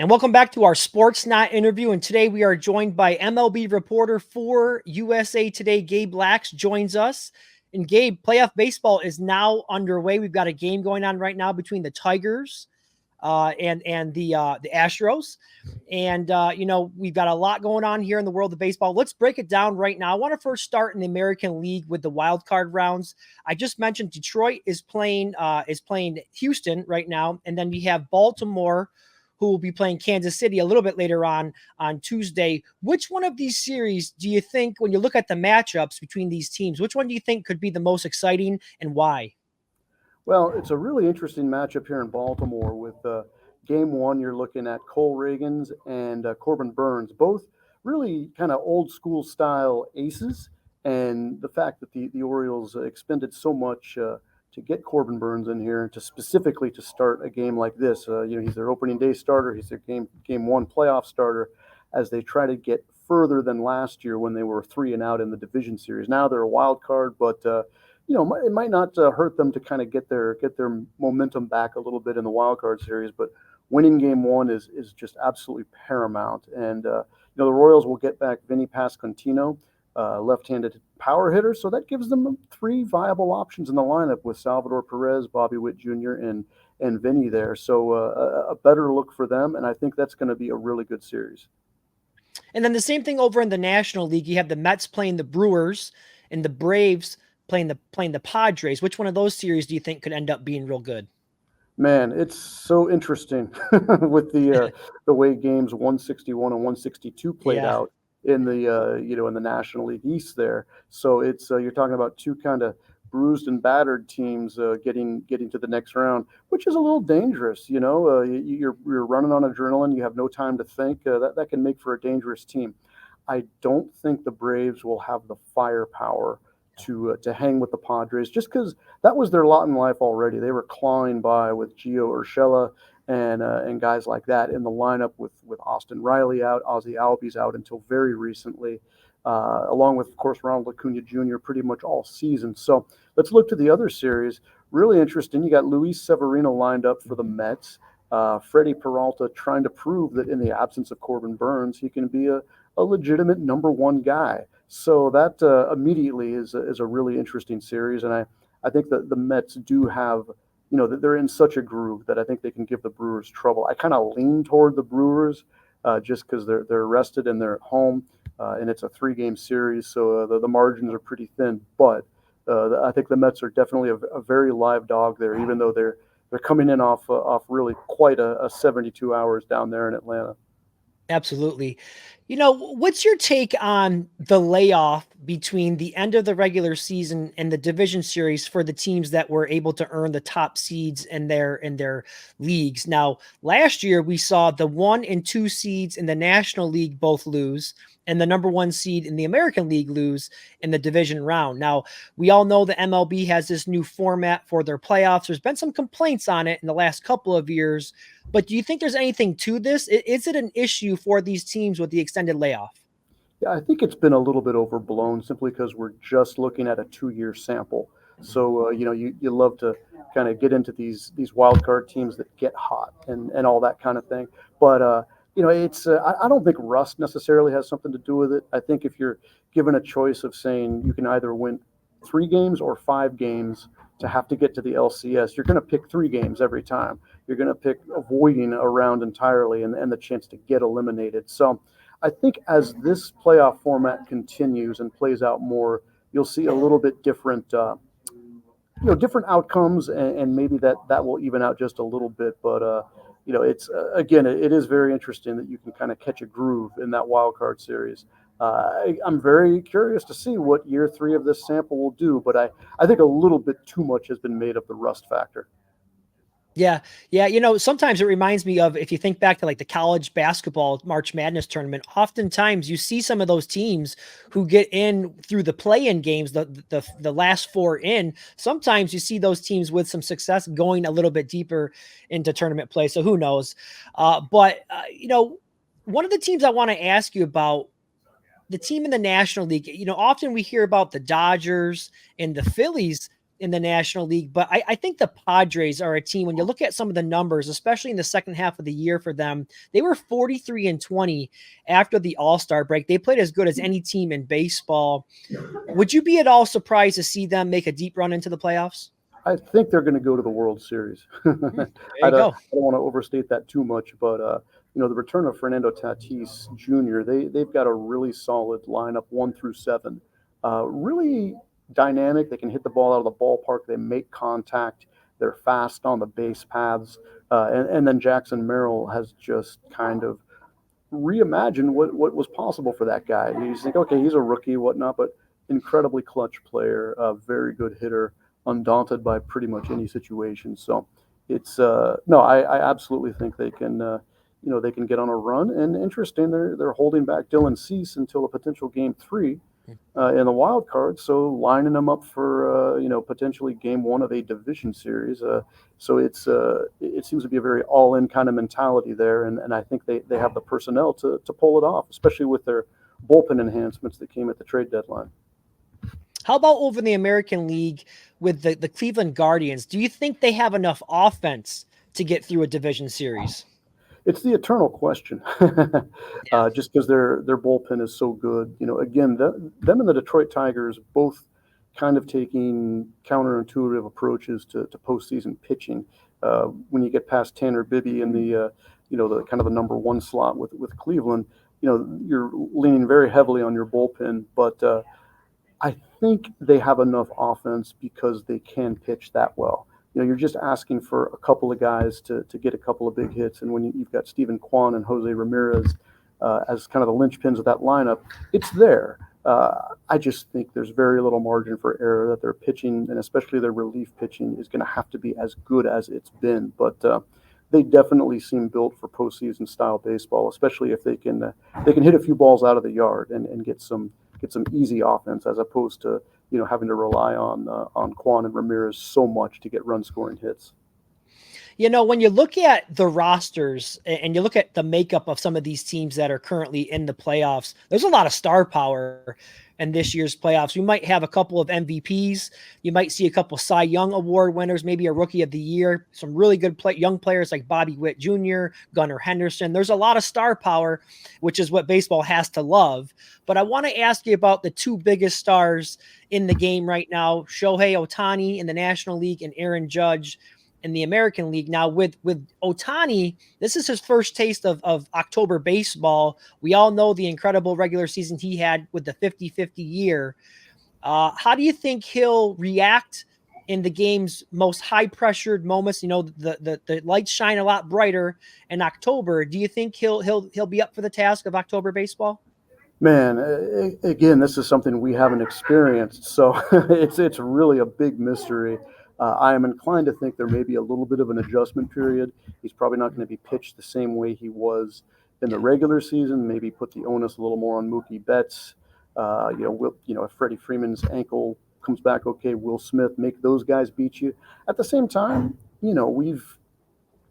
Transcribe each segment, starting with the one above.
And welcome back to our Sportsnaut interview. And today we are joined by MLB reporter for USA Today, Gabe Lacques joins us. And Gabe, playoff baseball is now underway. We've got a game going on right now between the Tigers and the Astros. And we've got a lot going on here in the world of baseball. Let's break it down right now. I want to first start in the American League with the wild card rounds. I just mentioned Detroit is playing Houston right now, and then we have Baltimore, who will be playing Kansas City a little bit later on Tuesday. Which one of these series do you think, when you look at the matchups between these teams, which one do you think could be the most exciting and why? Well, it's a really interesting matchup here in Baltimore with game one. You're looking at Cole Reagans and Corbin Burns, both really kind of old school style aces. And the fact that the Orioles expended so much to get Corbin Burns in here to specifically to start a game like this. He's their opening day starter. He's their game one playoff starter as they try to get further than last year when they were 3-0 in the division series. Now they're a wild card, but it might not hurt them to kind of get their momentum back a little bit in the wild card series. But winning game one is just absolutely paramount. And the Royals will get back Vinny Pasquantino, left-handed power hitter, so that gives them three viable options in the lineup with Salvador Perez, Bobby Witt Jr., and Vinny there. So a better look for them, and I think that's going to be a really good series. And then the same thing over in the National League. You have the Mets playing the Brewers and the Braves playing the Padres. Which one of those series do you think could end up being real good? Man, it's so interesting with the way games 161 and 162 played out in the in the National League East there. So it's you're talking about two kind of bruised and battered teams getting to the next round, which is a little dangerous. You're running on adrenaline. You have no time to think. That can make for a dangerous team. I don't think the Braves will have the firepower to hang with the Padres, just because that was their lot in life already. They were clawing by with Gio Urshela and guys like that in the lineup with Austin Riley out, Ozzie Albies out until very recently, along with, of course, Ronald Acuna Jr. pretty much all season. So let's look to the other series. Really interesting. You got Luis Severino lined up for the Mets. Freddie Peralta trying to prove that in the absence of Corbin Burns, he can be a legitimate number one guy. So that immediately is a really interesting series. And I think that the Mets do have, they're in such a groove that I think they can give the Brewers trouble. I kind of lean toward the Brewers just because they're rested and they're at home. And it's a 3-game series, so the margins are pretty thin. But I think the Mets are definitely a very live dog there, even though they're coming in off really quite a 72 hours down there in Atlanta. Absolutely. What's your take on the layoff between the end of the regular season and the division series for the teams that were able to earn the top seeds in their leagues? Now, last year we saw the 1 and 2 seeds in the National League both lose, and the number 1 seed in the American League lose in the division round. Now, we all know the MLB has this new format for their playoffs. There's been some complaints on it in the last couple of years, but do you think there's anything to this? Is it an issue for these teams with the extended layoff? Yeah, I think it's been a little bit overblown simply because we're just looking at a 2-year sample. So you love to kind of get into these wild card teams that get hot and all that kind of thing. But it's I don't think rust necessarily has something to do with it. I think if you're given a choice of saying you can either win 3 games or 5 games to have to get to the LCS, you're going to pick 3 games every time. You're going to pick avoiding a round entirely and the chance to get eliminated. So I think as this playoff format continues and plays out more, you'll see a little bit different, different outcomes, and maybe that will even out just a little bit. But it's again, it is very interesting that you can kind of catch a groove in that wild card series. I'm very curious to see what year 3 of this sample will do, but I think a little bit too much has been made of the rust factor. Yeah. Yeah. Sometimes it reminds me of, if you think back to like the college basketball March Madness tournament, oftentimes you see some of those teams who get in through the play-in games, the last 4 in. Sometimes you see those teams with some success going a little bit deeper into tournament play. So who knows? But one of the teams I want to ask you about, the team in the National League, often we hear about the Dodgers and the Phillies in the National League. But I think the Padres are a team, when you look at some of the numbers, especially in the second half of the year for them, they were 43-20 after the All-Star break. They played as good as any team in baseball. Would you be at all surprised to see them make a deep run into the playoffs? I think they're going to go to the World Series. There I you don't go. want to overstate that too much, but the return of Fernando Tatis Jr. They've got a really solid lineup 1 through 7. Really dynamic. They can hit the ball out of the ballpark. They make contact. They're fast on the base paths. And then Jackson Merrill has just kind of reimagined what was possible for that guy. You think, okay, he's a rookie, whatnot, but incredibly clutch player, a very good hitter, undaunted by pretty much any situation. So it's no, I absolutely think they can they can get on a run. And interesting, they're holding back Dylan Cease until a potential Game 3 in the wild card, so lining them up for potentially Game 1 of a division series. So it seems to be a very all-in kind of mentality there, and I think they have the personnel to pull it off, especially with their bullpen enhancements that came at the trade deadline. How about over in the American League with the Cleveland Guardians? Do you think they have enough offense to get through a division series? It's the eternal question, just because their bullpen is so good. Again, them and the Detroit Tigers both kind of taking counterintuitive approaches to postseason pitching. When you get past Tanner Bibby in the the kind of the number 1 slot with Cleveland, you're leaning very heavily on your bullpen, but I think they have enough offense because they can pitch that well. You're just asking for a couple of guys to get a couple of big hits. And when you've got Steven Kwan and Jose Ramirez as kind of the linchpins of that lineup, it's there. I just think there's very little margin for error, that their pitching, and especially their relief pitching, is going to have to be as good as it's been. But they definitely seem built for postseason style baseball, especially if they can hit a few balls out of the yard and get some easy offense, as opposed to having to rely on Kwan and Ramirez so much to get run scoring hits. When you look at the rosters and you look at the makeup of some of these teams that are currently in the playoffs, there's a lot of star power in this year's playoffs. We might have a couple of MVPs. You might see a couple of Cy Young Award winners, maybe a Rookie of the Year, some really good young players like Bobby Witt Jr., Gunnar Henderson. There's a lot of star power, which is what baseball has to love. But I want to ask you about the 2 biggest stars in the game right now, Shohei Ohtani in the National League and Aaron Judge in the American League. Now with Ohtani, this is his first taste of October baseball. We all know the incredible regular season he had with the 50-50 year. How do you think he'll react in the game's most high pressured moments? The lights shine a lot brighter in October. Do you think he'll be up for the task of October baseball? Man, again, this is something we haven't experienced, so it's really a big mystery. I am inclined to think there may be a little bit of an adjustment period. He's probably not going to be pitched the same way he was in the regular season. Maybe put the onus a little more on Mookie Betts. If Freddie Freeman's ankle comes back okay, Will Smith, make those guys beat you. At the same time, we've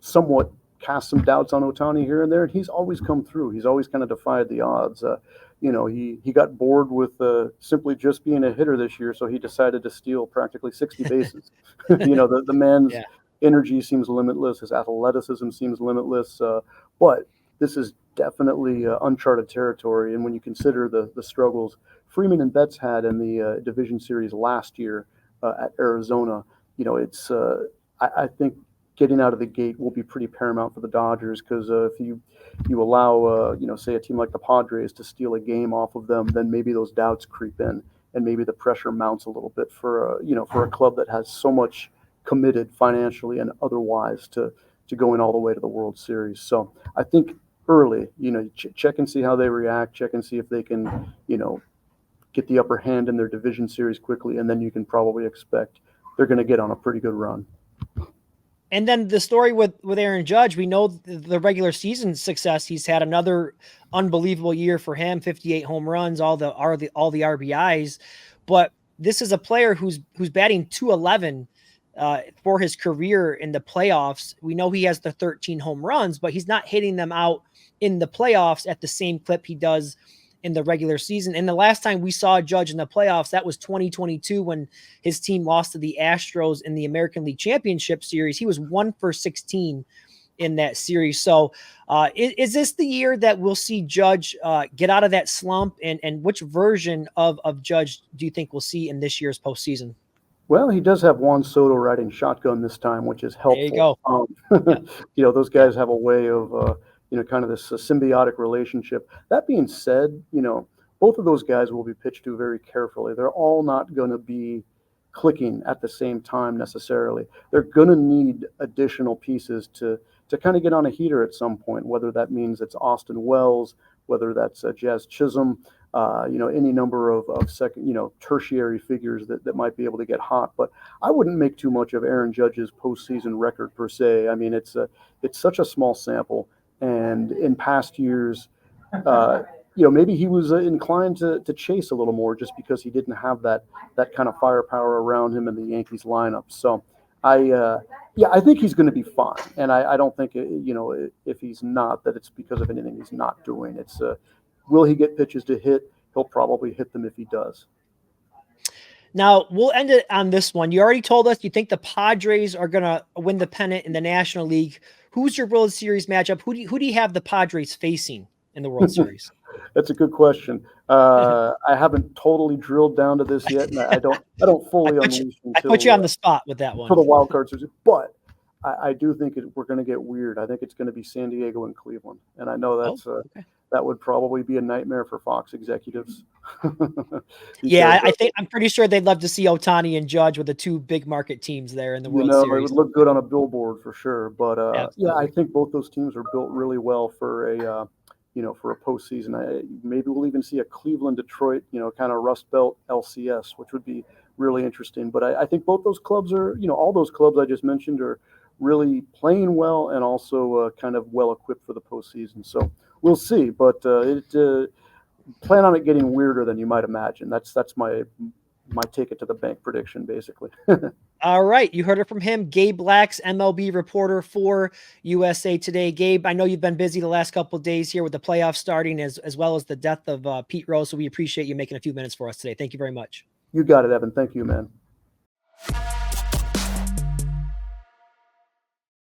somewhat cast some doubts on Ohtani here and there, and he's always come through. He's always kind of defied the odds. He got bored with simply just being a hitter this year, so he decided to steal practically 60 bases. The man's energy seems limitless. His athleticism seems limitless. But this is definitely uncharted territory. And when you consider the struggles Freeman and Betts had in the division series last year at Arizona, I think getting out of the gate will be pretty paramount for the Dodgers, because if you allow, say a team like the Padres to steal a game off of them, then maybe those doubts creep in, and maybe the pressure mounts a little bit for a club that has so much committed financially and otherwise to going all the way to the World Series. So I think early, check and see how they react, check and see if they can, get the upper hand in their division series quickly, and then you can probably expect they're going to get on a pretty good run. And then the story with Aaron Judge, we know the regular season success. He's had another unbelievable year for him, 58 home runs, all the RBIs. But this is a player who's batting .211 for his career in the playoffs. We know he has the 13 home runs, but he's not hitting them out in the playoffs at the same clip he does in the regular season. And the last time we saw Judge in the playoffs, that was 2022 when his team lost to the Astros in the American League Championship Series. He was 1 for 16 in that series. So is this the year that we'll see Judge get out of that slump? And which version of Judge do you think we'll see in this year's postseason? Well, he does have Juan Soto riding shotgun this time, which is helpful. There you go. Those guys have a way of, kind of this symbiotic relationship. That being said, both of those guys will be pitched to very carefully. They're all not going to be clicking at the same time necessarily. They're going to need additional pieces to kind of get on a heater at some point, whether that means it's Austin Wells, whether that's Jazz Chisholm, any number of second, tertiary figures that might be able to get hot. But I wouldn't make too much of Aaron Judge's postseason record per se. I mean, it's such a small sample, and in past years, maybe he was inclined to chase a little more just because he didn't have that kind of firepower around him in the Yankees lineup. So I think he's going to be fine, and I don't think if he's not, that it's because of anything he's not doing. It's will he get pitches to hit? He'll probably hit them if he does. Now, we'll end it on this one. You already told us you think the Padres are going to win the pennant in the National League. Who's your World Series matchup? Who do you have the Padres facing in the World Series? That's a good question. I haven't totally drilled down to this yet, and I don't fully unleash. I put you on the spot with that one for the wild card series, but I do think we're going to get weird. I think it's going to be San Diego and Cleveland, and I know that's that would probably be a nightmare for Fox executives. Yeah, I'm pretty sure they'd love to see Ohtani and Judge with the two big market teams there in the World Series. It would look good on a billboard for sure. But I think both those teams are built really well for a for a postseason. Maybe we'll even see a Cleveland-Detroit, kind of Rust Belt LCS, which would be really interesting. But I think both those clubs are, all those clubs I just mentioned are really playing well and also kind of well equipped for the postseason. So we'll see. But plan on it getting weirder than you might imagine. That's my take it to the bank prediction, basically. All right. You heard it from him, Gabe Lacques, MLB reporter for USA Today. Gabe, I know you've been busy the last couple of days here with the playoffs starting as well as the death of Pete Rose. So we appreciate you making a few minutes for us today. Thank you very much. You got it, Evan. Thank you, man.